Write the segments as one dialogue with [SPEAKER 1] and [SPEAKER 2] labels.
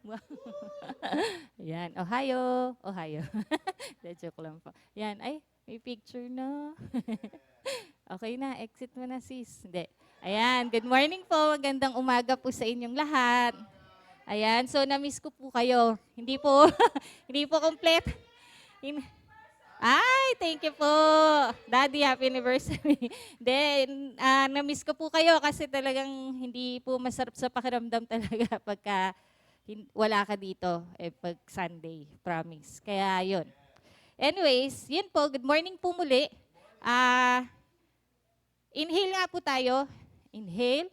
[SPEAKER 1] Wow. Yan, Ohio, Ohio. Joke lang po. Yan, ay, may picture na. Okay na, exit mo na sis. Hindi. Ayan, good morning po. Magandang umaga po sa inyong lahat. Ayan, so na-miss ko po kayo. Hindi po, hindi po complete. In- Ay, thank you po. Daddy, happy anniversary. Then, na-miss ko po kayo kasi talagang hindi po masarap sa pakiramdam talaga pagka wala ka dito pag Sunday, promise. Kaya yun. Anyways, yun po, good morning po muli. Inhale nga po tayo. Inhale.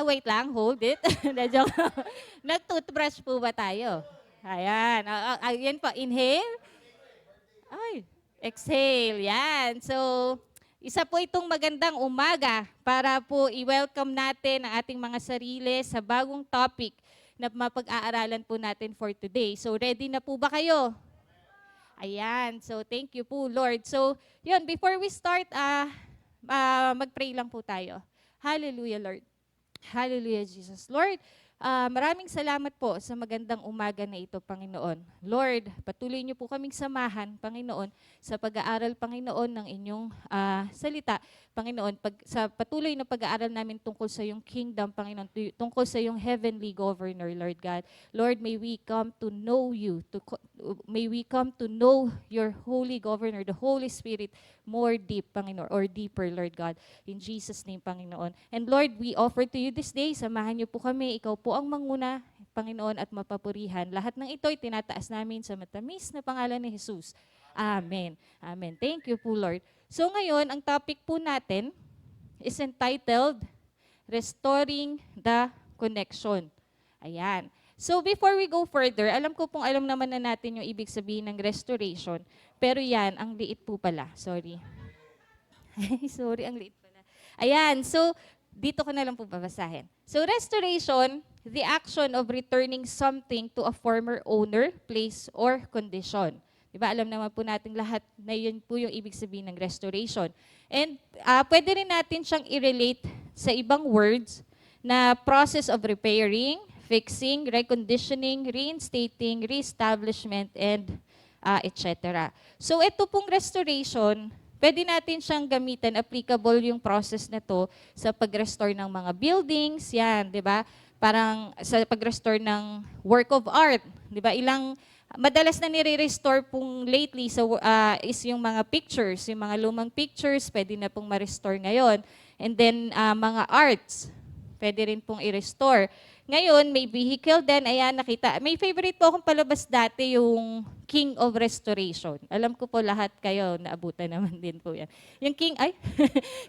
[SPEAKER 1] Wait lang, hold it. Na-joke. Nag-toothbrush po ba tayo? Ayan. Ayan po, inhale. Ay, exhale. Yan. So, isa po itong magandang umaga para po i-welcome natin ang ating mga sarili sa bagong topic na mapag-aaralan po natin for today. So, ready na po ba kayo? Ayan. So, thank you po, Lord. So, yun, before we start, mag-pray lang po tayo. Hallelujah, Lord. Hallelujah, Jesus. Lord, maraming salamat po sa magandang umaga na ito, Panginoon. Lord, patuloy niyo po kaming samahan, Panginoon, sa pag-aaral, Panginoon, ng inyong salita. Panginoon, sa patuloy na pag-aaral namin tungkol sa iyong kingdom, Panginoon, tungkol sa iyong heavenly governor, Lord God. Lord, may we come to know you, may we come to know your holy governor, the Holy Spirit, more deep, Panginoon, or deeper, Lord God. In Jesus' name, Panginoon. And Lord, we offer to you this day, samahan niyo po kami, ikaw po ang manguna, Panginoon, at mapapurihan. Lahat ng ito'y tinataas namin sa matamis na pangalan ni Jesus. Amen. Amen. Thank you po, Lord. So ngayon, ang topic po natin is entitled, Restoring the Connection. Ayan. So before we go further, alam ko pong alam naman na natin yung ibig sabihin ng restoration. Pero yan, ang liit po pala. Sorry. Sorry, ang liit pala. Ayan, so dito ko na lang po babasahin. So restoration, the action of returning something to a former owner, place, or condition. Diba? Alam naman po natin lahat na yun po yung ibig sabihin ng restoration. And pwede rin natin siyang i-relate sa ibang words na process of repairing, fixing, reconditioning, reinstating, reestablishment, and etc. So ito pong restoration, pwede natin siyang gamitan, applicable yung process na to sa pag-restore ng mga buildings, yan, di ba? Parang sa pag-restore ng work of art, di ba? Madalas na nire-restore pong lately is yung mga pictures, yung mga lumang pictures, pwede na pong ma-restore ngayon. And then mga arts, pwede rin pong i-restore. Ngayon, may vehicle din, ayan, nakita. May favorite po akong palabas dati, yung King of Restoration. Alam ko po lahat kayo, naabutan naman din po yan. Yung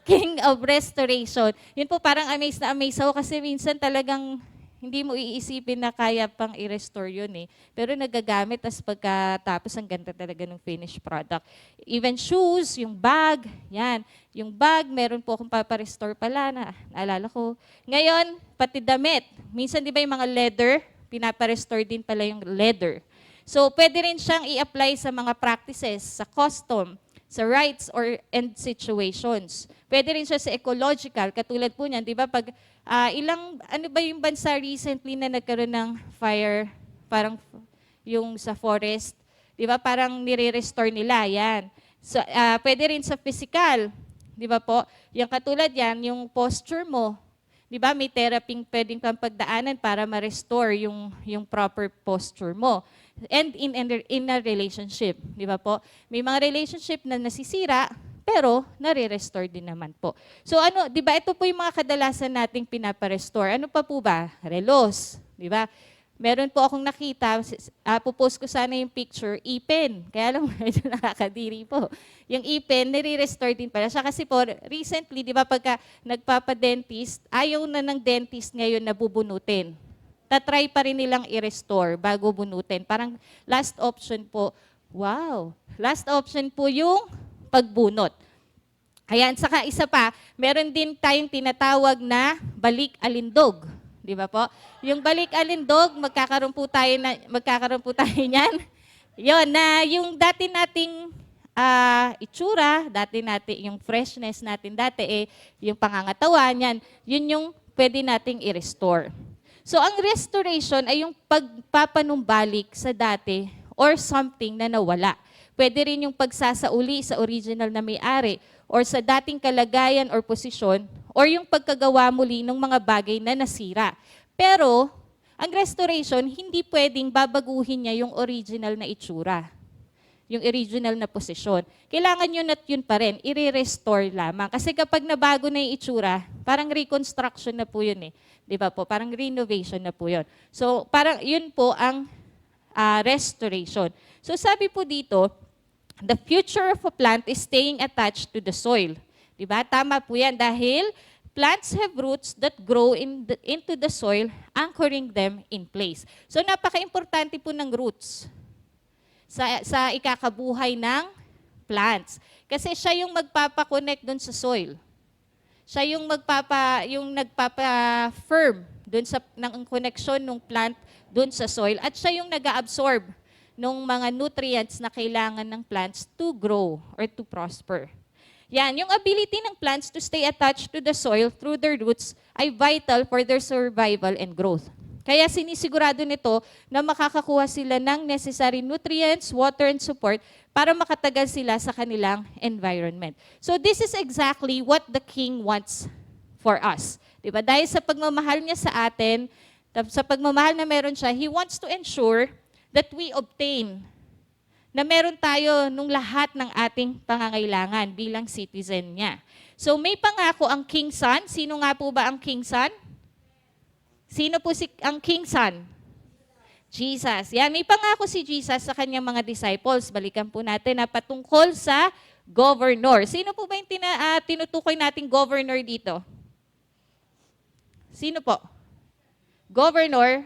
[SPEAKER 1] King of Restoration. Yun po parang amaze na amaze ako kasi minsan talagang hindi mo iisipin na kaya pang i-restore yun eh. Pero nagagamit, as pagkatapos ang ganda talaga ng finished product. Even shoes, yung bag, yan. Yung bag, meron po akong paparestore pala na naalala ko. Ngayon, pati damit. Minsan di ba yung mga leather, pinaparestore din pala yung leather. So pwede rin siyang i-apply sa mga practices, sa custom, sa rights and situations. Pwede rin siya sa ecological, katulad po niyan, di ba pag ano ba yung bansa recently na nagkaroon ng fire, parang yung sa forest, di ba parang nire-restore nila, yan. So, pwede rin sa physical, di ba po? Yung katulad yan, yung posture mo, di ba may therapy pwedeng kang pagdaanan para ma-restore yung proper posture mo. And in a relationship, di ba po? May mga relationship na nasisira, pero nare-restore din naman po. So ano, di ba ito po yung mga kadalasan nating pinapa-restore. Ano pa po ba? Relos, di ba? Meron po akong nakita, pupost ko sana yung picture, ipin. Kaya lang medyo nakakadiri po. Yung ipin, nire-restore din pala siya. Kasi po, recently, di ba pagka nagpapa-dentist, ayaw na ng dentist ngayon na bubunutin. Tatry pa rin nilang i-restore bago bunutin. Parang last option po, wow, last option po yung pagbunot. Ayan, saka isa pa, meron din tayong tinatawag na balik-alindog. Di ba po? Yung balik-alindog, magkakaroon po tayo niyan. Yon na yung dati nating itsura, dati natin yung freshness natin dati yung pangangatawan yan, yun yung pwede nating i-restore. So ang restoration ay yung pagpapanumbalik sa dati or something na nawala. Pwede rin yung pagsasauli sa original na may-ari or sa dating kalagayan or posisyon or yung pagkagawa muli ng mga bagay na nasira. Pero ang restoration, hindi pwedeng babaguhin niya yung original na itsura, yung original na posisyon. Kailangan yun at yun pa rin, i-restore lamang. Kasi kapag nabago na yung itsura, parang reconstruction na po yun eh. Di ba po? Parang renovation na po yun. So, parang yun po ang restoration. So, sabi po dito, the future of a plant is staying attached to the soil. Di ba? Tama po yan dahil plants have roots that grow into the soil, anchoring them in place. So napaka-importante po ng roots sa ikakabuhay ng plants. Kasi siya yung magpapa-connect doon sa soil. Siya yung nagpapa-firm doon sa ng connection ng plant doon sa soil at siya yung nag-absorb ng mga nutrients na kailangan ng plants to grow or to prosper. Yan, yung ability ng plants to stay attached to the soil through their roots ay vital for their survival and growth. Kaya sinisigurado nito na makakakuha sila ng necessary nutrients, water, and support para makatagal sila sa kanilang environment. So this is exactly what the King wants for us. Diba? Dahil sa pagmamahal niya sa atin, sa pagmamahal na meron siya, He wants to ensure that we obtain na meron tayo nung lahat ng ating pangangailangan bilang citizen niya. So may pangako ang King Son. Sino nga po ba ang King Son? Sino po ang King Son? Jesus. Yan, may pangako si Jesus sa kanyang mga disciples. Balikan po natin na patungkol sa governor. Sino po ba yung tinutukoy nating governor dito? Sino po? Governor,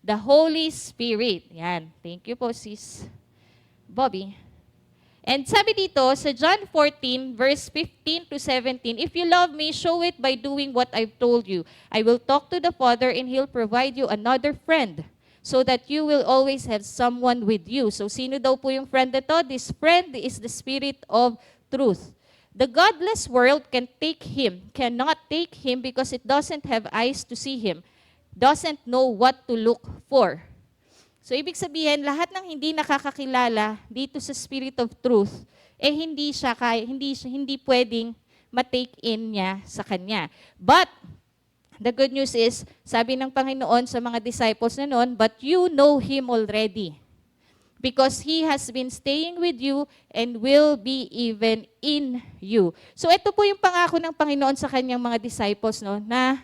[SPEAKER 1] the Holy Spirit. Yan. Thank you po, sis Bobby. And sabi dito sa John 14, verse 15 to 17, if you love me, show it by doing what I've told you. I will talk to the Father and He'll provide you another friend so that you will always have someone with you. So sino daw po yung friend na to? This friend is the Spirit of truth. The godless world cannot take Him because it doesn't have eyes to see Him, doesn't know what to look for. So, ibig sabihin, lahat ng hindi nakakakilala dito sa Spirit of Truth, hindi pwedeng ma-take in niya sa Kanya. But, the good news is, sabi ng Panginoon sa mga disciples na noon, but you know Him already. Because He has been staying with you and will be even in you. So, ito po yung pangako ng Panginoon sa Kanyang mga disciples, no, na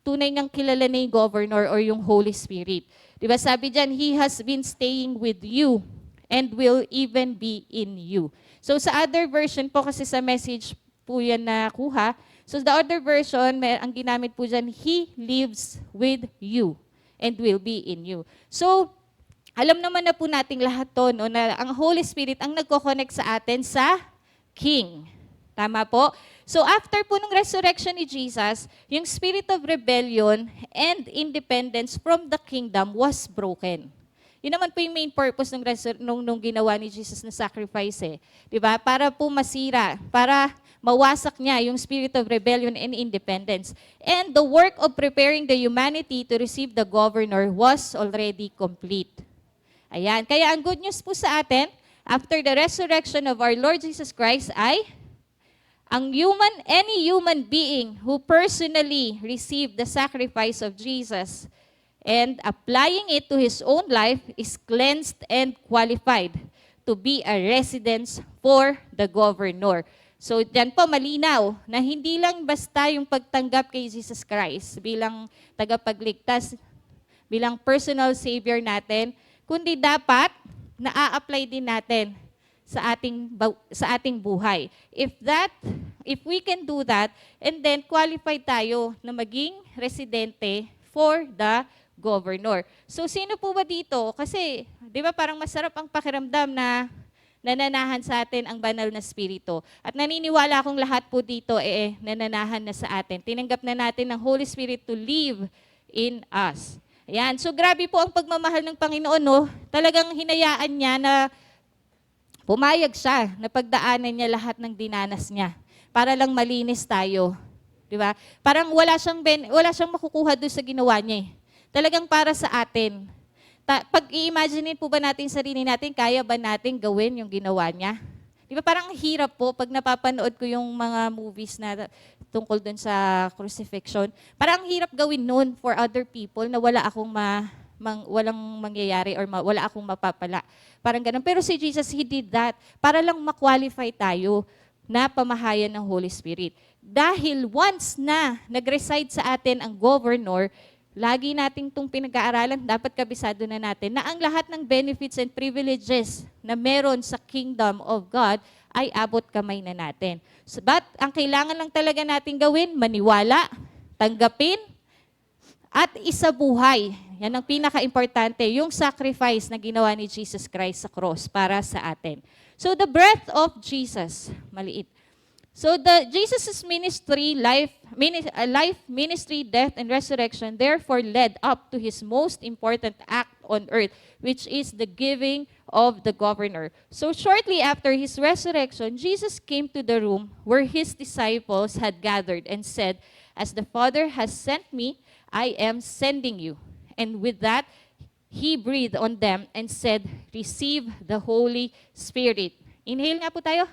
[SPEAKER 1] tunay ngang kilala na yung governor or yung Holy Spirit. Diba sabi dyan, He has been staying with you and will even be in you. So sa other version po, kasi sa message po yan nakuha, so the other version, ang ginamit po dyan, He lives with you and will be in you. So, alam naman na po nating lahat to, no, na ang Holy Spirit ang nagko-connect sa atin sa King. Tama po? So after po ng resurrection ni Jesus, yung spirit of rebellion and independence from the kingdom was broken. Yun naman po yung main purpose nung ginawa ni Jesus na sacrifice eh. Diba? Para po masira, para mawasak niya yung spirit of rebellion and independence. And the work of preparing the humanity to receive the governor was already complete. Ayan. Kaya ang good news po sa atin, after the resurrection of our Lord Jesus Christ ay any human being who personally received the sacrifice of Jesus and applying it to his own life is cleansed and qualified to be a residence for the governor. So, dyan po malinaw na hindi lang basta yung pagtanggap kay Jesus Christ bilang tagapagligtas, bilang personal savior natin, kundi dapat na-apply din natin sa ating buhay. If we can do that, and then qualified tayo na maging residente for the governor. So sino po ba dito? Kasi, di ba parang masarap ang pakiramdam na nananahan sa atin ang banal na spirito. At naniniwala akong lahat po dito nananahan na sa atin. Tinanggap na natin ng Holy Spirit to live in us. Ayan. So grabe po ang pagmamahal ng Panginoon, no? Talagang hinayaan niya na pumayag siya na pagdaanan niya lahat ng dinanas niya para lang malinis tayo. Di ba? Parang wala siyang makukuha doon sa ginawa niya. Talagang para sa atin. Pag i-imagine po ba natin sarili natin, kaya ba natin gawin yung ginawa niya? Di ba parang hirap po pag napapanood ko yung mga movies na tungkol doon sa crucifixion. Parang hirap gawin noon for other people na wala akong walang mangyayari or wala akong mapapala. Parang ganun. Pero si Jesus, He did that para lang ma-qualify tayo na pamahayan ng Holy Spirit. Dahil once na nag-reside sa atin ang governor, lagi nating itong pinag-aaralan, dapat kabisado na natin na ang lahat ng benefits and privileges na meron sa kingdom of God ay abot kamay na natin. But ang kailangan lang talaga natin gawin, maniwala, tanggapin, at isabuhay. Yan ang pinaka-importante, yung sacrifice na ginawa ni Jesus Christ sa cross para sa atin. So the breath of Jesus, maliit. So Jesus' ministry, life, ministry, death, and resurrection therefore led up to His most important act on earth, which is the giving of the governor. So shortly after His resurrection, Jesus came to the room where His disciples had gathered and said, "As the Father has sent me, I am sending you." And with that, He breathed on them and said, "Receive the Holy Spirit." Inhale nga po tayo.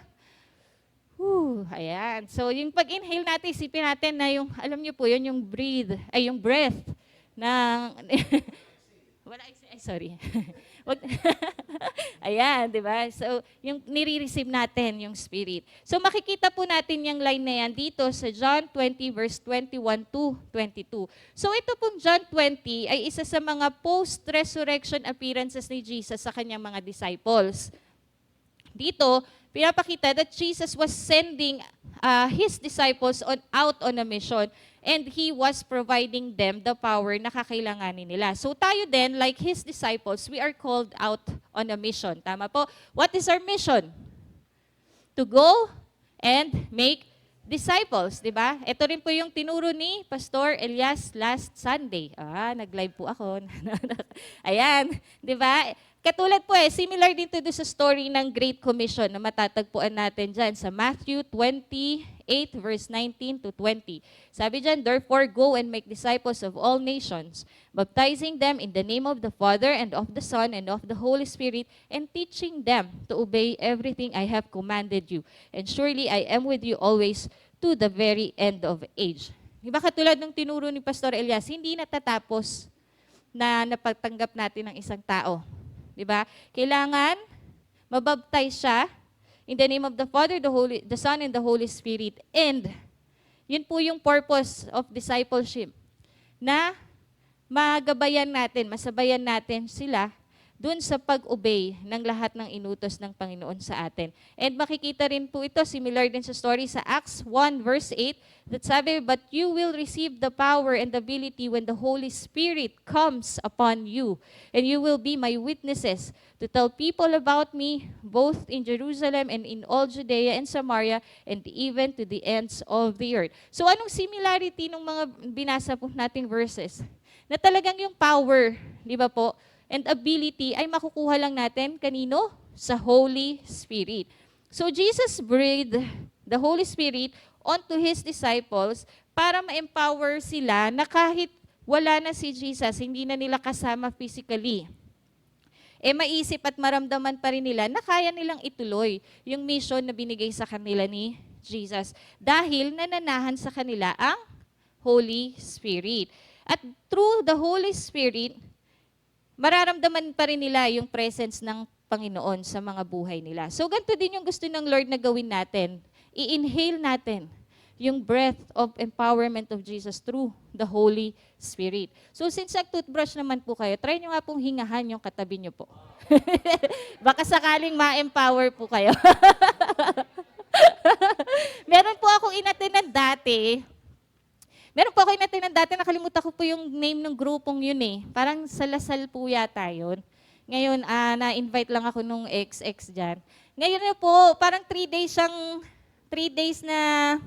[SPEAKER 1] Ayan. So, yung pag-inhale natin, isipin natin na yung, alam niyo po, yun yung yung breath ng, sorry. Ayan, di ba? So, yung nire-receive natin, yung Spirit. So, makikita po natin yung line na yan dito sa John 20, verse 21 to 22. So, ito pong John 20 ay isa sa mga post-resurrection appearances ni Jesus sa kanyang mga disciples. Dito, pinapakita that Jesus was sending His disciples out on a mission and He was providing them the power na kakailanganin nila. So tayo din, like His disciples, we are called out on a mission. Tama po? What is our mission? To go and make disciples, di ba? Ito rin po yung tinuro ni Pastor Elias last Sunday. Nag-live po ako. Ayan, di ba? Katulad po similar din to sa story ng Great Commission na matatagpuan natin dyan sa Matthew 28 verse 19 to 20. Sabi dyan, "Therefore go and make disciples of all nations, baptizing them in the name of the Father and of the Son and of the Holy Spirit, and teaching them to obey everything I have commanded you. And surely I am with you always to the very end of age." Diba katulad ng tinuro ni Pastor Elias, hindi natatapos na napagtanggap natin ng isang tao. Diba? Kailangan mabaptize siya in the name of the Father, the Son, and the Holy Spirit. And yun po yung purpose of discipleship. Na magabayan natin, masabayan natin sila dun sa pag-obey ng lahat ng inutos ng Panginoon sa atin. And makikita rin po ito, similar din sa story sa Acts 1 verse 8, that sabi, "But you will receive the power and ability when the Holy Spirit comes upon you, and you will be my witnesses to tell people about me, both in Jerusalem and in all Judea and Samaria, and even to the ends of the earth." So anong similarity ng mga binasa po nating verses? Na talagang yung power, di ba po, and ability ay makukuha lang natin kanino? Sa Holy Spirit. So Jesus breathed the Holy Spirit onto His disciples para ma-empower sila na kahit wala na si Jesus, hindi na nila kasama physically, maisip at maramdaman pa rin nila na kaya nilang ituloy yung mission na binigay sa kanila ni Jesus dahil nananahan sa kanila ang Holy Spirit. At through the Holy Spirit, mararamdaman pa rin nila yung presence ng Panginoon sa mga buhay nila. So, ganito din yung gusto ng Lord na gawin natin. I-inhale natin yung breath of empowerment of Jesus through the Holy Spirit. So, since nag-toothbrush naman po kayo, try nyo nga pong hingahan yung katabi nyo po. Baka sakaling ma-empower po kayo. Meron po akong inatenan dati. Nakalimutan ko po yung name ng grupong yun Parang Salasal po yata yun. Ngayon, na-invite lang ako nung ex dyan. Ngayon na po, parang 3 days na,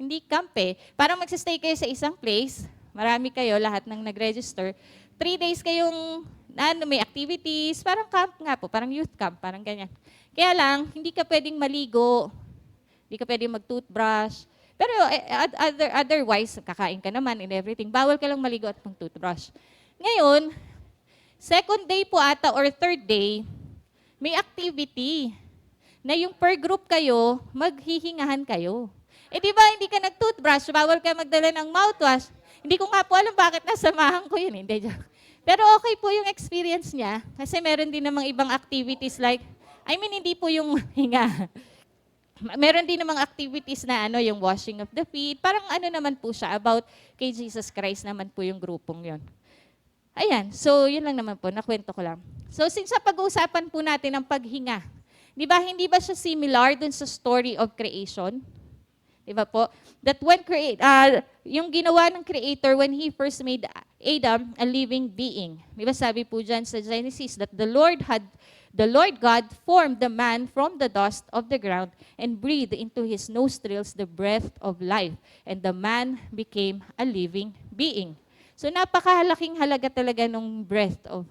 [SPEAKER 1] hindi camp Parang magsistay kayo sa isang place. Marami kayo, lahat ng nag-register. 3 days kayong, may activities, parang camp nga po, parang youth camp, parang ganyan. Kaya lang, hindi ka pwedeng maligo, hindi ka pwedeng mag-toothbrush, pero otherwise, kakain ka naman and everything. Bawal ka lang maligo at mag-toothbrush. Ngayon, second day po ata or third day, may activity na yung per group kayo, maghihingahan kayo. Di ba hindi ka nag-toothbrush, bawal ka magdala ng mouthwash. Hindi ko nga po alam bakit nasamahan ko yun. Hindi, joke. Pero okay po yung experience niya kasi meron din namang ibang activities like, hindi po yung hinga. Meron din namang activities na yung washing of the feet. Parang naman po siya, about kay Jesus Christ naman po yung grupong yon. Ayan, so yun lang naman po, nakwento ko lang. So since sa pag-uusapan po natin ang paghinga, hindi ba siya similar dun sa story of creation? Di ba po? That when yung ginawa ng Creator when He first made Adam a living being. Di ba sabi po dyan sa Genesis that the Lord God formed the man from the dust of the ground and breathed into his nostrils the breath of life. And the man became a living being. So napakahalaking halaga talaga nung breath of,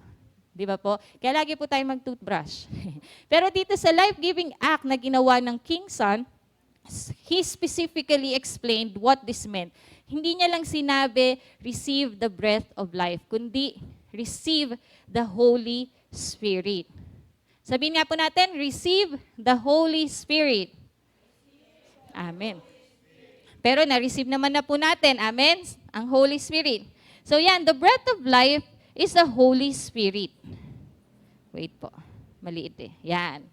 [SPEAKER 1] di ba po? Kaya lagi po tayo mag-toothbrush. Pero dito sa life-giving act na ginawa ng King Son, He specifically explained what this meant. Hindi niya lang sinabi, receive the breath of life, kundi receive the Holy Spirit. Sabihin nga po natin, receive the Holy Spirit. Amen. Pero na-receive naman na po natin, amen, ang Holy Spirit. So yan, the breath of life is the Holy Spirit. Wait po, maliit eh. Yan.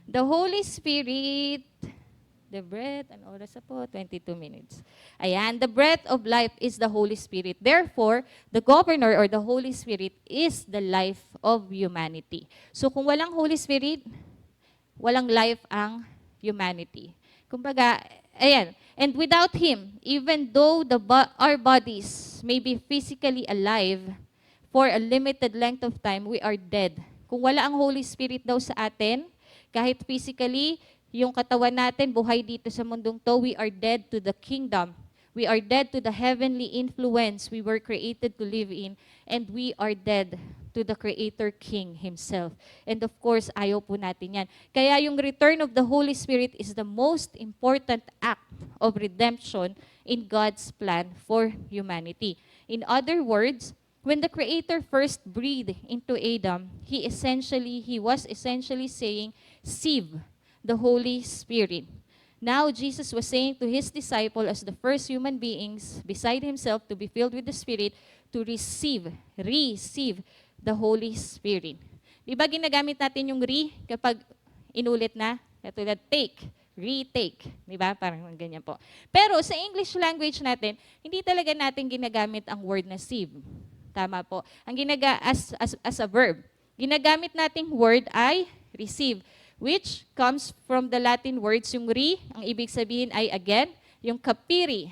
[SPEAKER 1] The Holy Spirit, the breath, ano oras na po? 22 minutes. Ayan, the breath of life is the Holy Spirit. Therefore, the governor or the Holy Spirit is the life of humanity. So kung walang Holy Spirit, walang life ang humanity. Kumbaga, ayan, and without Him, even though our bodies may be physically alive for a limited length of time, we are dead. Kung wala ang Holy Spirit daw sa atin, kahit physically, yung katawan natin, buhay dito sa mundong to, we are dead to the kingdom. We are dead to the heavenly influence we were created to live in, and we are dead to the Creator King Himself. And of course, ayaw po natin yan. Kaya yung return of the Holy Spirit is the most important act of redemption in God's plan for humanity. In other words, when the Creator first breathed into Adam, He was essentially saying, "Receive the Holy Spirit." Now, Jesus was saying to His disciple as the first human beings beside Himself to be filled with the Spirit to receive the Holy Spirit. Di ba ginagamit natin yung kapag inulit na? Katulad take, retake. Di ba? Parang ganyan po. Pero sa English language natin, hindi talaga natin ginagamit ang word na sieve. Tama po. Ang as a verb. Ginagamit nating word ay receive, which comes from the Latin words, yung ang ibig sabihin ay again, yung kapiri,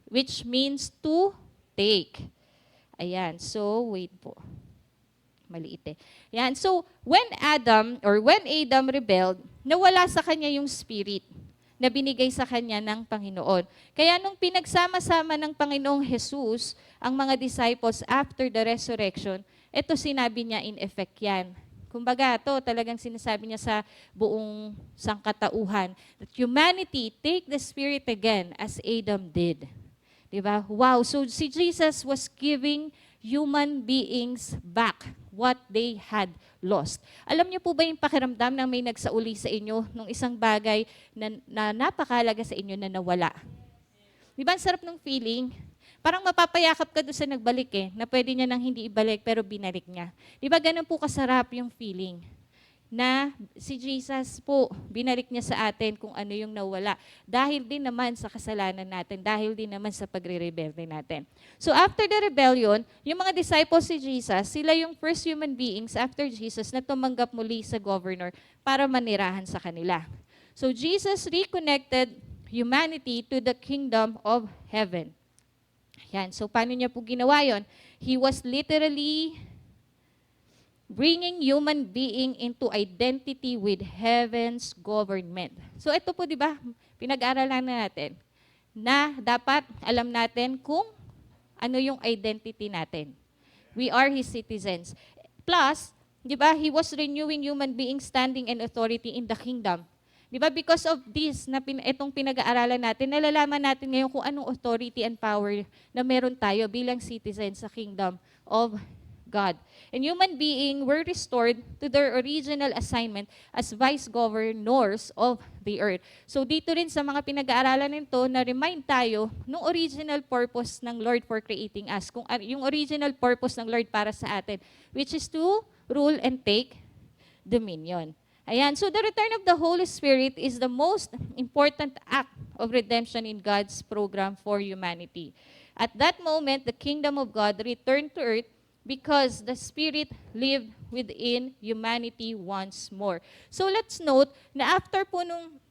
[SPEAKER 1] which means to take. Ayan, so wait po. Maliit eh. Ayan, so when Adam rebelled, nawala sa kanya yung spirit na binigay sa kanya ng Panginoon. Kaya nung pinagsama-sama ng Panginoong Jesus, ang mga disciples after the resurrection, ito sinabi niya in effect yan. Kumbaga, ito talagang sinasabi niya sa buong sangkatauhan that humanity take the Spirit again as Adam did. Diba? Wow, so si Jesus was giving human beings back what they had lost. Alam niyo po ba yung pakiramdam na may nagsauli sa inyo nung isang bagay na napakahalaga sa inyo na nawala? Diba ang sarap ng feeling? Parang mapapayakap ka doon sa nagbalik na pwede niya nang hindi ibalik pero binalik niya. Di ba ganun po kasarap yung feeling na si Jesus po, binalik niya sa atin kung ano yung nawala. Dahil din naman sa kasalanan natin, dahil din naman sa pagre-rebelde natin. So after the rebellion, yung mga disciples si Jesus, sila yung first human beings after Jesus na tumanggap muli sa governor para manirahan sa kanila. So Jesus reconnected humanity to the kingdom of heaven. Yan. So, paano niya po ginawa yun? He was literally bringing human being into identity with heaven's government. So, ito po, di ba, pinag-aralan na natin na dapat alam natin kung ano yung identity natin. We are His citizens. Plus, di ba, He was renewing human beings standing and authority in the kingdom. Di ba, because of this, itong pinag-aaralan natin, nalalaman natin ngayon kung anong authority and power na meron tayo bilang citizens sa kingdom of God. And human beings were restored to their original assignment as vice-governors of the earth. So dito rin sa mga pinag-aaralan nito, na-remind tayo ng original purpose ng Lord for creating us. Kung yung original purpose ng Lord para sa atin, which is to rule and take dominion. Ayan, so the return of the Holy Spirit is the most important act of redemption in God's program for humanity. At that moment, the kingdom of God returned to earth because the Spirit lived within humanity once more. So let's note na after po nung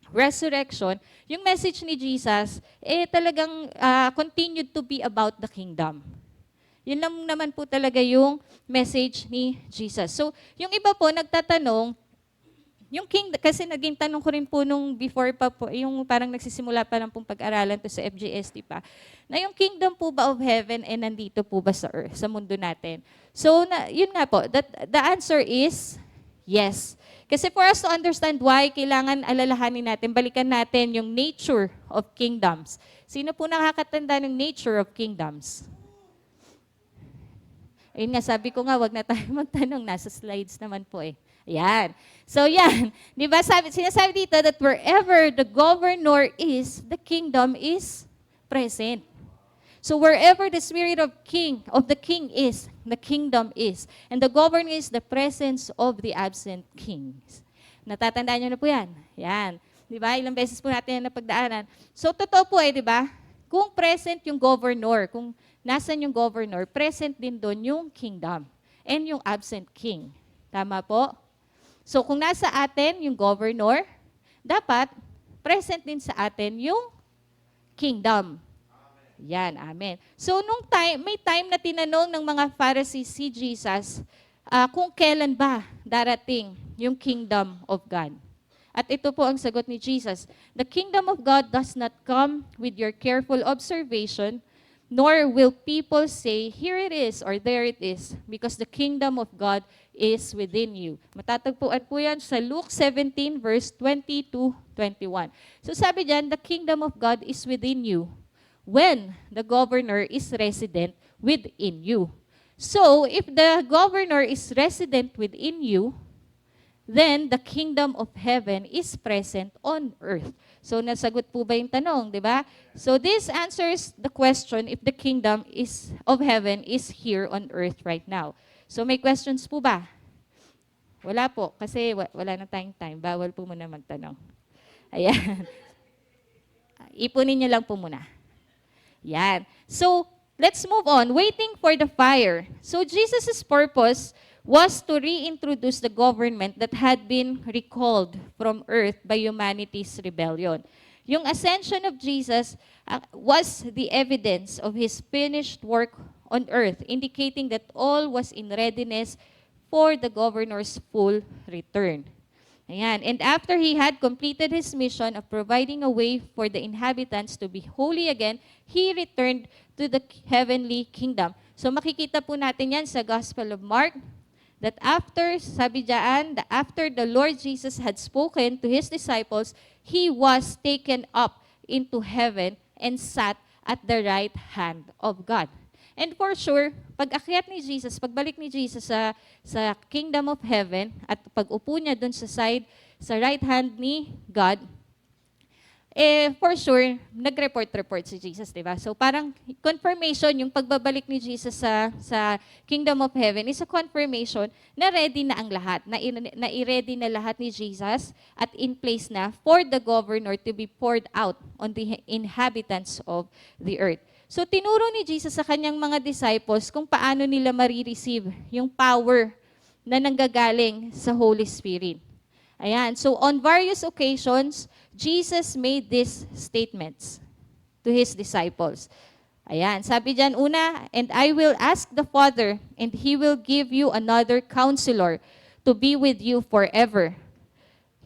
[SPEAKER 1] resurrection, yung message ni Jesus, talagang continued to be about the kingdom. Yun lang naman po talaga yung message ni Jesus. So, yung iba po nagtatanong, yung kingdom, kasi naging tanong ko rin po nung before pa po, yung parang nagsisimula pa lang pong pag-aralan to sa FGST pa, na yung kingdom po ba of heaven nandito po ba sa earth, sa mundo natin? So, yun nga po, the answer is yes. Kasi for us to understand why, kailangan alalahanin natin, balikan natin yung nature of kingdoms. Sino po nakakatanda ng nature of kingdoms? Ayun nga, sabi ko nga, wag na tayo magtanong. Nasa slides naman po eh. Ayan. So yan. Di ba sinasabi dito that wherever the governor is, the kingdom is present. So wherever the spirit of the king is, the kingdom is. And the governor is the presence of the absent kings. Natatandaan nyo na po yan. Yan. Di ba? Ilang beses po natin yan napagdaanan. So totoo po di ba? Kung present yung governor, kung nasan yung governor, present din doon yung kingdom and yung absent king. Tama po? So kung nasa atin yung governor, dapat present din sa atin yung kingdom. Yan, amen. So may time na tinanong ng mga Pharisees si Jesus kung kailan ba darating yung kingdom of God. At ito po ang sagot ni Jesus. The kingdom of God does not come with your careful observation, nor will people say, here it is or there it is, because the kingdom of God is within you. Matatagpuan po yan sa Luke 17 verse 20 to 21. So sabi dyan, the kingdom of God is within you when the governor is resident within you. So if the governor is resident within you, then the kingdom of heaven is present on earth. So nasagot po ba yung tanong, di ba? So this answers the question if the kingdom of heaven is here on earth right now. So may questions po ba? Wala po, kasi wala na tayong time. Bawal po muna magtanong. Ayan. Ipunin niyo lang po muna. Yan. So let's move on. Waiting for the fire. So Jesus' purpose was to reintroduce the government that had been recalled from earth by humanity's rebellion. Yung ascension of Jesus was the evidence of His finished work on earth, indicating that all was in readiness for the governor's full return. Ayan. And after He had completed His mission of providing a way for the inhabitants to be holy again, He returned to the heavenly kingdom. So makikita po natin yan sa Gospel of Mark, that after, sabi dyan, after the Lord Jesus had spoken to His disciples, He was taken up into heaven and sat at the right hand of God. And for sure, pag akyat ni Jesus, pagbalik ni Jesus sa kingdom of heaven, at pag-upo niya dun sa right hand ni God, for sure, nag-report si Jesus, di ba? So parang confirmation, yung pagbabalik ni Jesus sa Kingdom of Heaven is a confirmation na ready na ang lahat, na i-ready na lahat ni Jesus at in place na for the governor to be poured out on the inhabitants of the earth. So tinuro ni Jesus sa kanyang mga disciples kung paano nila marireceive yung power na nanggagaling sa Holy Spirit. Ayan. So on various occasions, Jesus made these statements to His disciples. Ayan. Sabi diyan una, and I will ask the Father, and He will give you another counselor to be with you forever.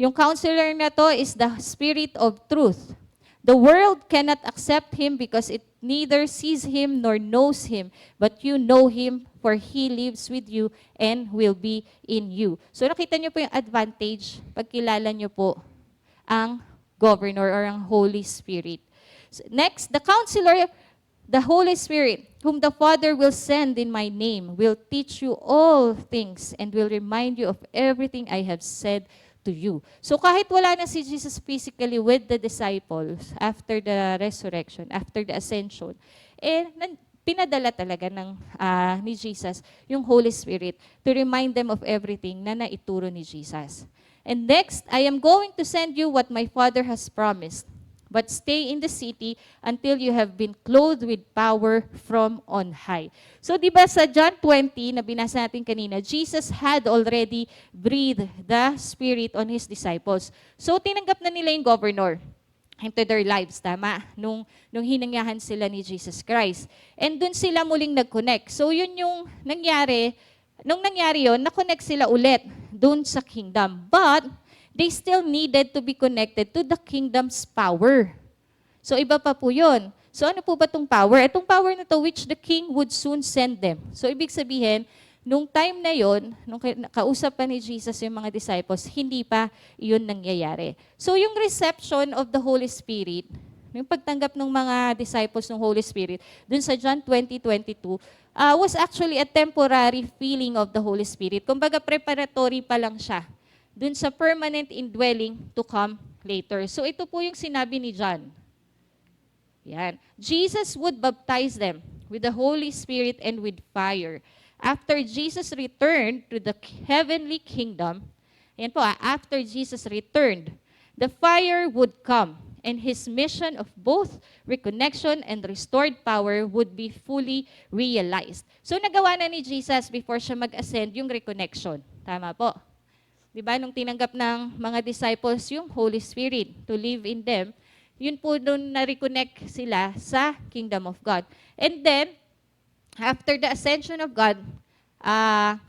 [SPEAKER 1] Yung counselor na to is the Spirit of truth. The world cannot accept Him because it neither sees him nor knows him, but you know him, for he lives with you and will be in you. So nakita niyo po yung advantage pag kilala niyo po ang governor or ang Holy Spirit. Next, the counselor, the Holy Spirit, whom the Father will send in my name, will teach you all things and will remind you of everything I have said to you. So kahit wala na si Jesus physically with the disciples after the resurrection, after the ascension, pinadala talaga ni Jesus yung Holy Spirit to remind them of everything na naituro ni Jesus. And next, I am going to send you what my Father has promised. But stay in the city until you have been clothed with power from on high. So di ba sa John 20 na binasa natin kanina, Jesus had already breathed the Spirit on His disciples. So tinanggap na nila yung governor into their lives, tama? Nung hinangahan sila ni Jesus Christ. And dun sila muling nag-connect. So yun yung nangyari. Nung nangyari yun, na-connect sila ulit dun sa kingdom. But they still needed to be connected to the kingdom's power. So iba pa po yun. So ano po ba itong power? Itong power na to which the king would soon send them. So ibig sabihin, nung time na yon, nung kausap pa ni Jesus yung mga disciples, hindi pa yun nangyayari. So yung reception of the Holy Spirit, yung pagtanggap ng mga disciples ng Holy Spirit, dun sa John 20:22, was actually a temporary feeling of the Holy Spirit. Kumbaga preparatory pa lang siya dun sa permanent indwelling to come later. So ito po yung sinabi ni John. Yan. Jesus would baptize them with the Holy Spirit and with fire. After Jesus returned to the heavenly kingdom, yan po, after Jesus returned, the fire would come and His mission of both reconnection and restored power would be fully realized. So nagawa na ni Jesus before siya mag-ascend yung reconnection. Tama po. Diba, nung tinanggap ng mga disciples yung Holy Spirit to live in them, yun po doon na-reconnect sila sa kingdom of God. And then, after the ascension of God,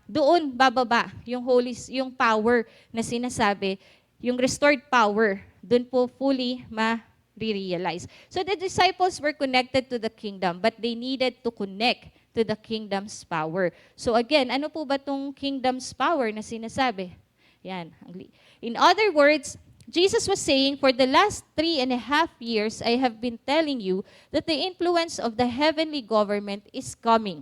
[SPEAKER 1] doon bababa yung power na sinasabi, yung restored power, doon po fully ma-realize. So the disciples were connected to the kingdom, but they needed to connect to the kingdom's power. So again, ano po ba tong kingdom's power na sinasabi? Yan. In other words, Jesus was saying, for the last 3.5 years, I have been telling you that the influence of the heavenly government is coming.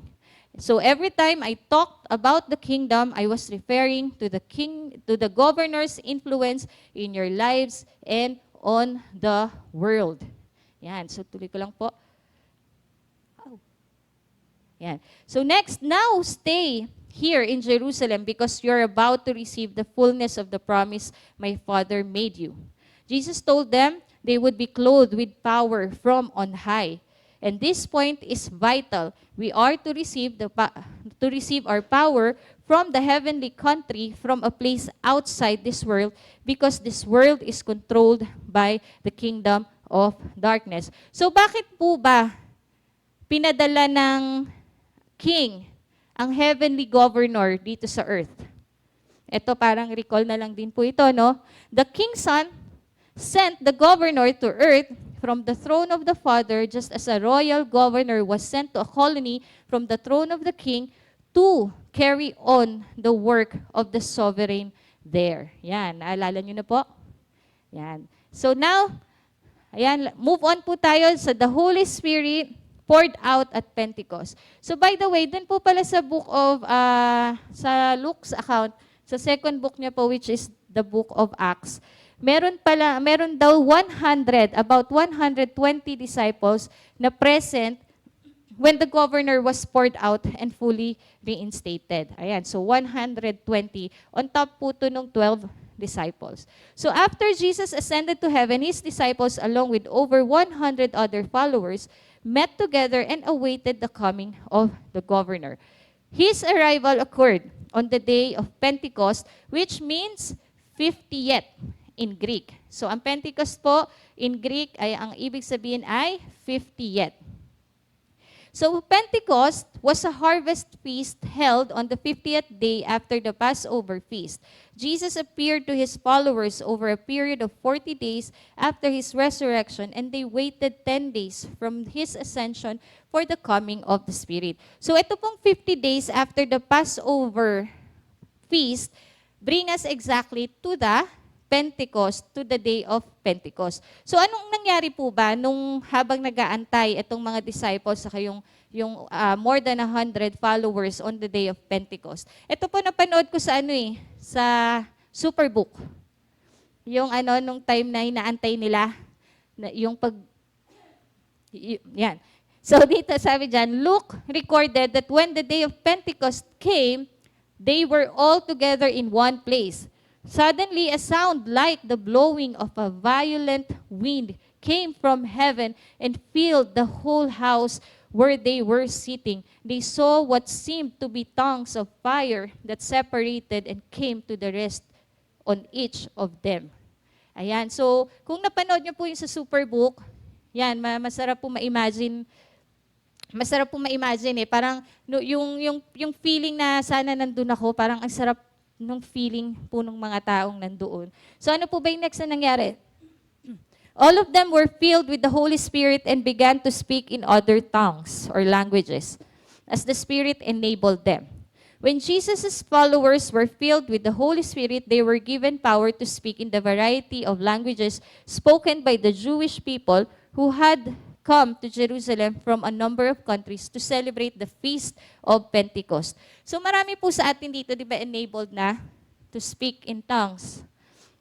[SPEAKER 1] So every time I talked about the kingdom, I was referring to the governor's influence in your lives and on the world. Yan. So tuloy ko lang po. Yan. So next, now stay here in Jerusalem because you're about to receive the fullness of the promise my Father made you. Jesus told them they would be clothed with power from on high. And this point is vital. We are to receive our power from the heavenly country, from a place outside this world, because this world is controlled by the kingdom of darkness. So bakit po ba pinadala ng king ang heavenly governor dito sa earth? Ito parang recall na lang din po ito, no? The king's son sent the governor to earth from the throne of the Father, just as a royal governor was sent to a colony from the throne of the king to carry on the work of the sovereign there. Yan, naalala nyo na po? Yan. So now, ayan, move on po tayo sa the Holy Spirit poured out at Pentecost. So by the way, dun po pala sa book of, sa Luke's account, sa second book niya po, which is the book of Acts, meron daw about 120 disciples na present when the governor was poured out and fully reinstated. Ayan, so 120. On top po to nung 12 disciples. So after Jesus ascended to heaven, His disciples, along with over 100 other followers, met together and awaited the coming of the governor. His arrival occurred on the day of Pentecost, which means 50th in Greek. So ang Pentecost po in Greek ay ang ibig sabihin ay 50th. So Pentecost was a harvest feast held on the 50th day after the Passover feast. Jesus appeared to his followers over a period of 40 days after his resurrection, and they waited 10 days from his ascension for the coming of the Spirit. So ito pong 50 days after the Passover feast, bring us exactly to the Pentecost, to the day of Pentecost. So anong nangyari po ba nung habang nag-aantay itong mga disciples saka yung more than 100 followers on the day of Pentecost? Ito po napanood ko sa sa Superbook. Yung nung time na inaantay nila, yung yan. So dito sabi dyan, Luke recorded that when the day of Pentecost came, they were all together in one place. Suddenly, a sound like the blowing of a violent wind came from heaven and filled the whole house where they were sitting. They saw what seemed to be tongues of fire that separated and came to the rest on each of them. Ayan. So, kung napanood niyo po yung sa Superbook, yan, masarap po ma-imagine. Masarap po ma-imagine parang yung feeling na sana nandun ako, parang ang sarap nung feeling po ng mga taong nandoon. So ano po ba yung next na nangyari? All of them were filled with the Holy Spirit and began to speak in other tongues or languages as the Spirit enabled them. When Jesus' followers were filled with the Holy Spirit, they were given power to speak in the variety of languages spoken by the Jewish people who had come to Jerusalem from a number of countries to celebrate the Feast of Pentecost. So marami po sa atin dito, di ba, enabled na to speak in tongues.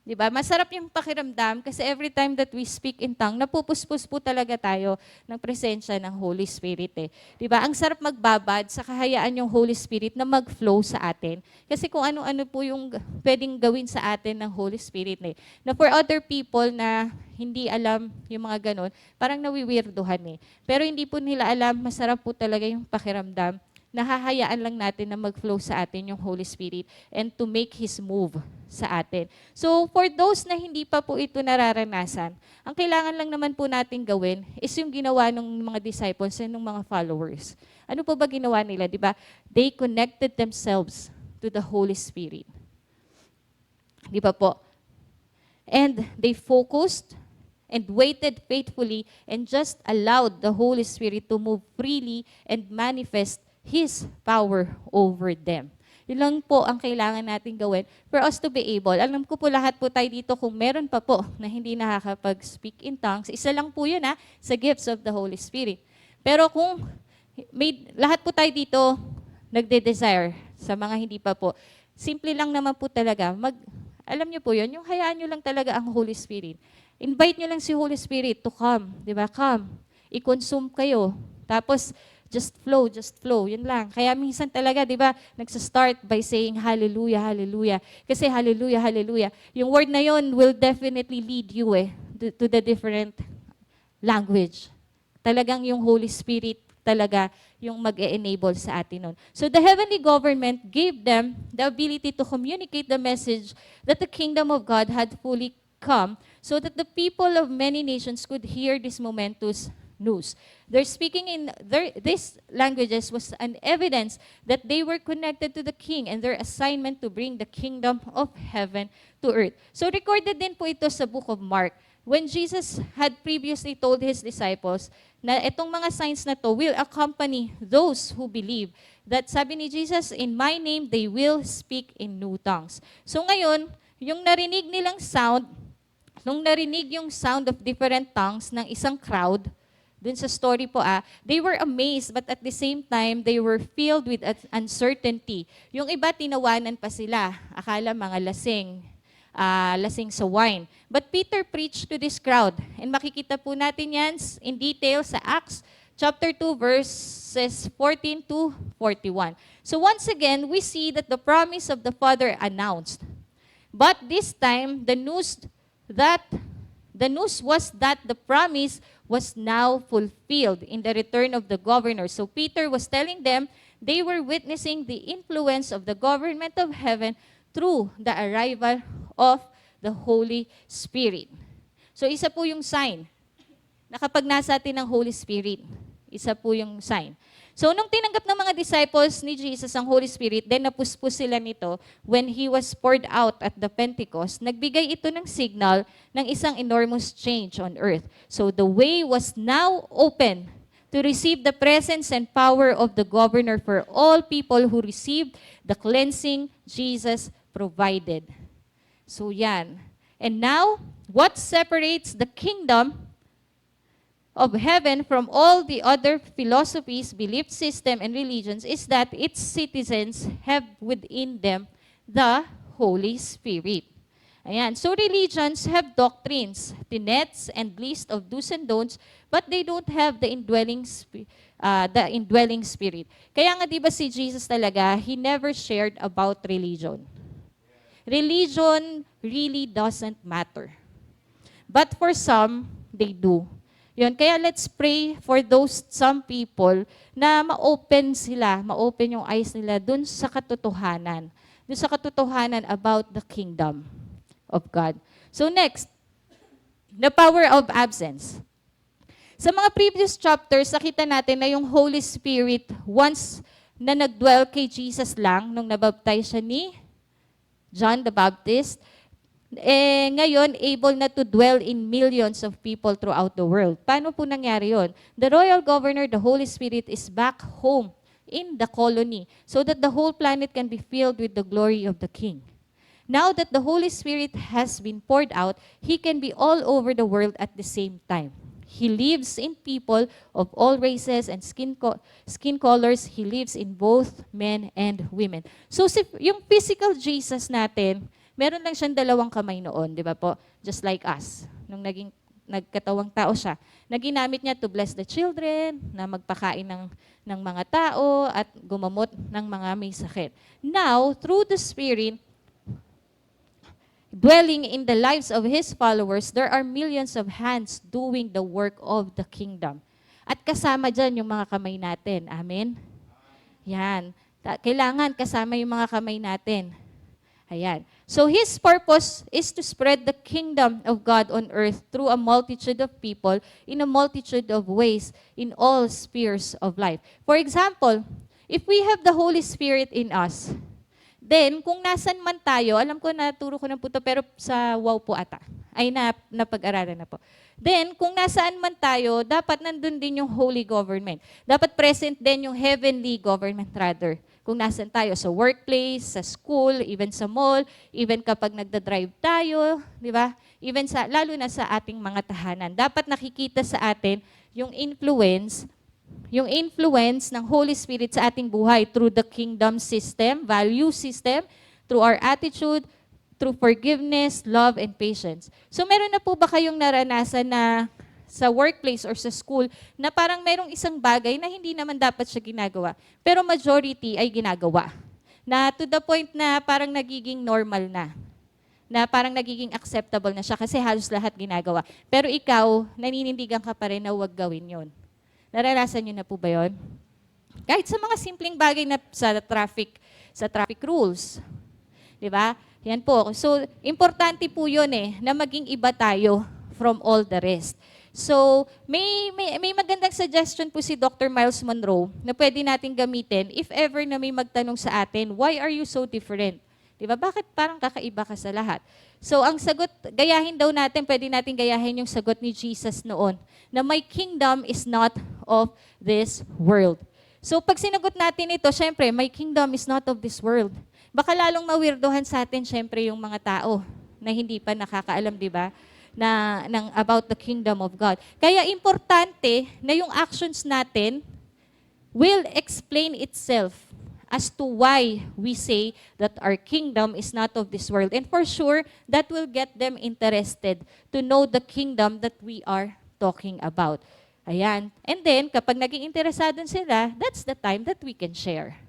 [SPEAKER 1] Di ba? Masarap yung pakiramdam kasi every time that we speak in tongue, napupuspos po talaga tayo ng presensya ng Holy Spirit. Di ba? Ang sarap magbabad sa kahayaan yung Holy Spirit na mag-flow sa atin. Kasi kung ano-ano po yung pwedeng gawin sa atin ng Holy Spirit. Na for other people na hindi alam yung mga ganon, parang nawiwirduhan. Pero hindi po nila alam, masarap po talaga yung pakiramdam. Nahahayaan lang natin na mag-flow sa atin yung Holy Spirit and to make His move sa atin. So, for those na hindi pa po ito nararanasan, ang kailangan lang naman po natin gawin is yung ginawa ng mga disciples and ng mga followers. Ano po ba ginawa nila, di ba? They connected themselves to the Holy Spirit. Di ba po? And they focused and waited faithfully and just allowed the Holy Spirit to move freely and manifest His power over them. Yun lang po ang kailangan natin gawin for us to be able. Alam ko po lahat po tayo dito, kung meron pa po na hindi nakakapag-speak in tongues, isa lang po yun sa gifts of the Holy Spirit. Pero kung lahat po tayo dito nagde-desire sa mga hindi pa po, simple lang naman po talaga, alam niyo po yun, yung hayaan niyo lang talaga ang Holy Spirit. Invite niyo lang si Holy Spirit to come, di ba? Come, i-consume kayo. Tapos, just flow, yun lang. Kaya minsan talaga, di ba, nagsa-start by saying, hallelujah, hallelujah. Kasi hallelujah, hallelujah. Yung word na yun will definitely lead you to the different language. Talagang yung Holy Spirit talaga yung mag-e-enable sa atin nun. So the heavenly government gave them the ability to communicate the message that the kingdom of God had fully come so that the people of many nations could hear this momentous news. Their speaking in these languages was an evidence that they were connected to the King and their assignment to bring the kingdom of heaven to earth. So recorded din po ito sa book of Mark. When Jesus had previously told His disciples na itong mga signs na to will accompany those who believe. That sabi ni Jesus, in my name they will speak in new tongues. So ngayon, yung narinig nilang sound, nung narinig yung sound of different tongues ng isang crowd, dun sa story po, they were amazed, but at the same time, they were filled with uncertainty. Yung iba, tinawanan pa sila. Akala mga lasing sa wine. But Peter preached to this crowd. And makikita po natin yan in detail sa Acts chapter 2, verses 14 to 41. So once again, we see that the promise of the Father announced. But this time, the news was that the promise was now fulfilled in the return of the governor. So Peter was telling them they were witnessing the influence of the government of heaven through the arrival of the Holy Spirit. So isa po yung sign na kapag nasa atin ang Holy Spirit, Isa po yung sign. So, nung tinanggap ng mga disciples ni Jesus ang Holy Spirit, then napuspos sila nito, when He was poured out at the Pentecost, nagbigay ito ng signal ng isang enormous change on earth. So, the way was now open to receive the presence and power of the governor for all people who received the cleansing Jesus provided. So, yan. And now, what separates the kingdom of heaven from all the other philosophies, belief system, and religions is that its citizens have within them the Holy Spirit. Ayan. So religions have doctrines, tenets, and list of do's and don'ts, but they don't have the indwelling spirit. Kaya nga 'di ba si Jesus talaga, He never shared about religion. Religion really doesn't matter. But for some, they do. Yun, kaya let's pray for those some people na ma-open sila, ma-open yung eyes nila dun sa katotohanan. Dun sa katotohanan about the kingdom of God. So next, the power of absence. Sa mga previous chapters, nakita natin na yung Holy Spirit, once na nagdwell kay Jesus lang, nung nabaptize siya ni John the Baptist, ngayon, able na to dwell in millions of people throughout the world. Paano po nangyari yun? The royal governor, the Holy Spirit, is back home in the colony so that the whole planet can be filled with the glory of the King. Now that the Holy Spirit has been poured out, He can be all over the world at the same time. He lives in people of all races and skin colors. He lives in both men and women. So yung physical Jesus natin, meron lang siyang dalawang kamay noon, di ba po? Just like us. Nung nagkatawang tao siya, na ginamit niya to bless the children, na magpakain ng mga tao, at gumamot ng mga may sakit. Now, through the Spirit, dwelling in the lives of His followers, there are millions of hands doing the work of the kingdom. At kasama dyan yung mga kamay natin. Amen? Yan. Kailangan kasama yung mga kamay natin. Ayan. So His purpose is to spread the kingdom of God on earth through a multitude of people in a multitude of ways in all spheres of life. For example, if we have the Holy Spirit in us, then kung nasan man tayo, alam ko naturo ko na po ito, pero sa WOW po ata, ay napag-aralan na po. Then, kung nasaan man tayo, dapat nandun din yung holy government. Dapat present din yung heavenly government rather. Kung nasan tayo, sa workplace, sa school, even sa mall, even kapag nagda-drive tayo, di ba? Even lalo na sa ating mga tahanan. Dapat nakikita sa atin yung influence ng Holy Spirit sa ating buhay through the kingdom system, value system, through our attitude, through forgiveness, love, and patience. So meron na po ba kayong naranasan na sa workplace or sa school na parang merong isang bagay na hindi naman dapat siya ginagawa, pero majority ay ginagawa? Na to the point na parang nagiging normal na parang nagiging acceptable na siya kasi halos lahat ginagawa. Pero ikaw, naninindigan ka pa rin na huwag gawin yon. Naranasan niyo na po ba yon? Kahit sa mga simpleng bagay na sa traffic rules. Di ba? Yan po. So, importante po yun na maging iba tayo from all the rest. So, may magandang suggestion po si Dr. Myles Munroe na pwede natin gamitin if ever na may magtanong sa atin, why are you so different? Diba? Bakit parang kakaiba ka sa lahat? So, ang sagot, gayahin daw natin, pwede natin gayahin yung sagot ni Jesus noon, na my kingdom is not of this world. So, pag sinagot natin ito, syempre, my kingdom is not of this world. Baka lalong mawirdohan sa atin, syempre, yung mga tao na hindi pa nakakaalam, di ba? About the kingdom of God. Kaya importante na yung actions natin will explain itself as to why we say that our kingdom is not of this world. And for sure, that will get them interested to know the kingdom that we are talking about. Ayan. And then, kapag naging interesado sila, that's the time that we can share.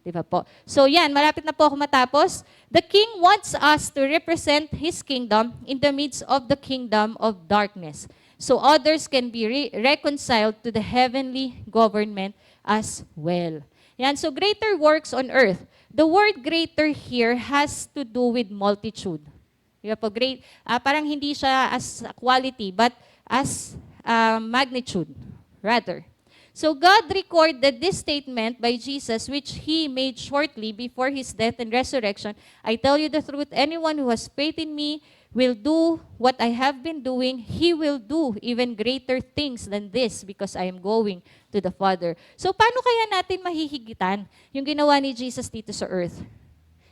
[SPEAKER 1] Diba po? So yan, malapit na po ako matapos. The King wants us to represent His kingdom in the midst of the kingdom of darkness. So others can be reconciled to the heavenly government as well. Yan, so greater works on earth. The word greater here has to do with multitude. Diba po? Great, parang hindi siya as quality, but as magnitude, rather. So God recorded this statement by Jesus, which He made shortly before His death and resurrection. I tell you the truth, anyone who has faith in me will do what I have been doing. He will do even greater things than this because I am going to the Father. So paano kaya natin mahihigitan yung ginawa ni Jesus dito sa earth?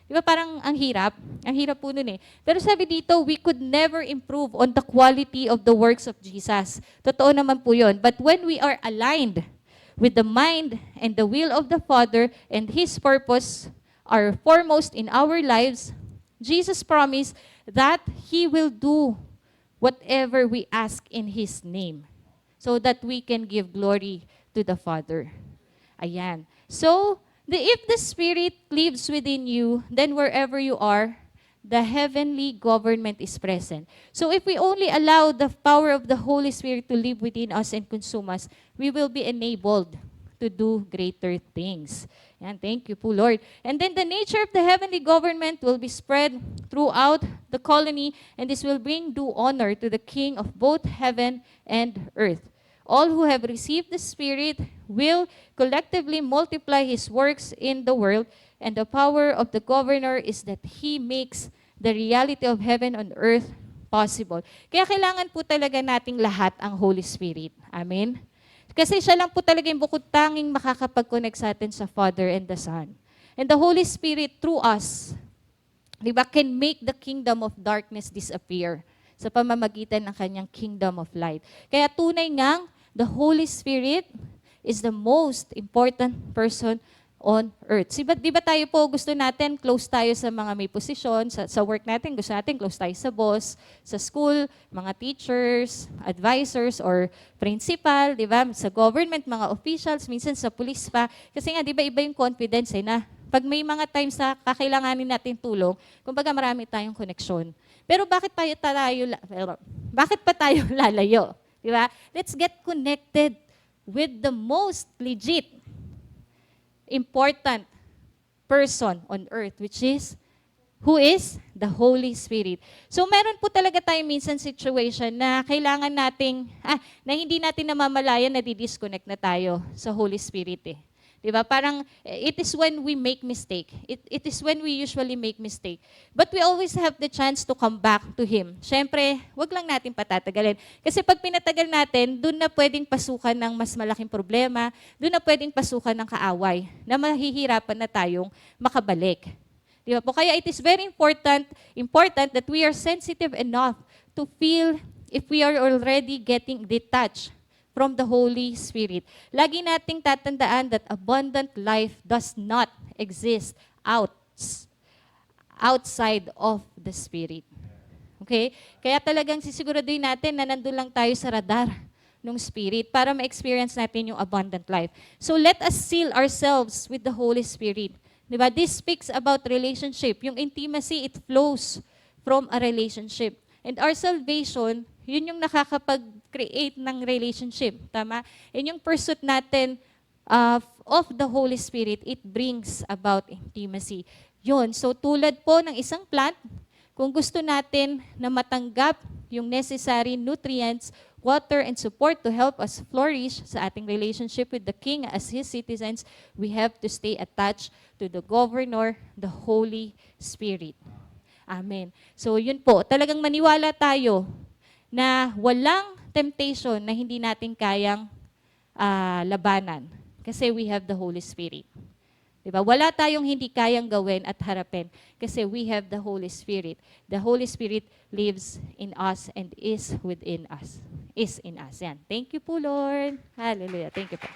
[SPEAKER 1] Di ba parang ang hirap? Ang hirap po nun eh. Pero sabi dito, we could never improve on the quality of the works of Jesus. Totoo naman po yun. But when we are aligned with the mind and the will of the Father and His purpose are foremost in our lives, Jesus promised that He will do whatever we ask in His name so that we can give glory to the Father. Ayan. So, if the Spirit lives within you, then wherever you are, the heavenly government is present. So if we only allow the power of the Holy Spirit to live within us and consume us, we will be enabled to do greater things. And thank you po, Lord. And then the nature of the heavenly government will be spread throughout the colony, and this will bring due honor to the King of both heaven and earth. All who have received the Spirit will collectively multiply His works in the world, and the power of the governor is that He makes the reality of heaven on earth possible. Kaya kailangan po talaga nating lahat ang Holy Spirit. Amen? Kasi siya lang po talaga yung bukod tanging makakapag-connect sa atin sa Father and the Son. And the Holy Spirit through us, di ba, can make the kingdom of darkness disappear sa pamamagitan ng kanyang kingdom of light. Kaya tunay ngang the Holy Spirit is the most important person on earth. Di ba tayo po gusto natin close tayo sa mga may posisyon, sa work natin, gusto natin close tayo sa boss, sa school, mga teachers, advisors, or principal, di ba? Sa government, mga officials, minsan sa police pa. Kasi nga, di ba iba yung confidence na pag may mga times na kakailanganin natin tulong, kumbaga marami tayong koneksyon. Pero bakit pa tayo lalayo? Di ba? Let's get connected with the most legit, important person on earth, which is, who is? The Holy Spirit. So meron po talaga tayo minsan situation na kailangan nating, na hindi natin namamalayan na di-disconnect na tayo sa Holy Spirit eh. Diba? Parang, it is when we make mistake. It is when we usually make mistake. But we always have the chance to come back to Him. Siyempre, wag lang natin patatagalin. Kasi pag pinatagal natin, dun na pwedeng pasukan ng mas malaking problema, dun na pwedeng pasukan ng kaaway, na mahihirapan na tayong makabalik. Diba po? Kaya it is very important that we are sensitive enough to feel if we are already getting detached from the Holy Spirit. Lagi nating tatandaan that abundant life does not exist outside of the Spirit. Okay? Kaya talagang sisiguraduhin natin na nandun lang tayo sa radar ng Spirit para ma-experience natin yung abundant life. So let us seal ourselves with the Holy Spirit. Diba? This speaks about relationship. Yung intimacy, it flows from a relationship. And our salvation, yun yung nakakapag-create ng relationship. Tama? And yung pursuit natin of the Holy Spirit, it brings about intimacy. Yun. So tulad po ng isang plant, kung gusto natin na matanggap yung necessary nutrients, water, and support to help us flourish sa ating relationship with the King as His citizens, we have to stay attached to the Governor, the Holy Spirit. Amen. So yun po, talagang maniwala tayo na walang temptation na hindi natin kayang labanan kasi we have the Holy Spirit. Diba? Wala tayong hindi kayang gawin at harapin kasi we have the Holy Spirit. The Holy Spirit lives in us and is within us. Is in us. Yan. Thank you po, Lord. Hallelujah. Thank you po.